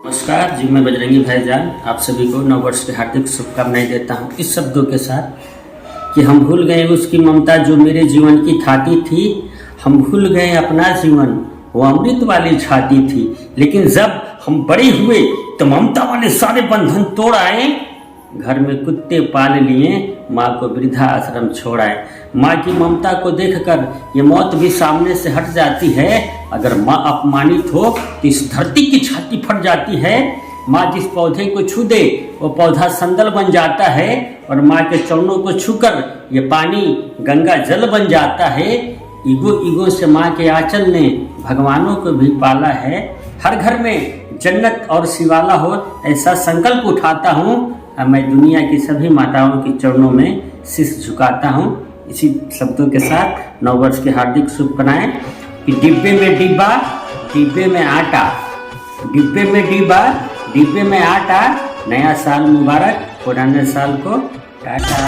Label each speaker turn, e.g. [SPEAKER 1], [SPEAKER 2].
[SPEAKER 1] नमस्कार जी, मैं बजरंगी भाईजान आप सभी को नववर्ष की हार्दिक शुभकामनाएं देता हूं इस शब्दों के साथ कि हम भूल गए उसकी ममता जो मेरे जीवन की थाती थी। हम भूल गए अपना जीवन वो अमृत वाली छाती थी। लेकिन जब हम बड़े हुए तो ममता वाले सारे बंधन तोड़ आए। घर में कुत्ते पाल लिए, माँ को वृद्धा आश्रम छोड़ आए। माँ की ममता को देखकर ये मौत भी सामने से हट जाती है। अगर माँ अपमानित हो तो इस धरती की छाती फट जाती है। माँ जिस पौधे को छू दे वो पौधा संदल बन जाता है और माँ के चरणों को छूकर ये पानी गंगा जल बन जाता है। ईगो से माँ के आंचल ने भगवानों को भी पाला है। हर घर में जन्नत और शिवाला हो ऐसा संकल्प उठाता हूँ। मैं दुनिया की सभी माताओं के चरणों में शीश झुकाता हूँ। इसी शब्दों के साथ नववर्ष की हार्दिक शुभकामनाएं कि डिब्बे में डिब्बा, डिब्बे में आटा, डिब्बे में डिब्बा, डिब्बे में आटा। नया साल मुबारक, पुराने साल को टाटा।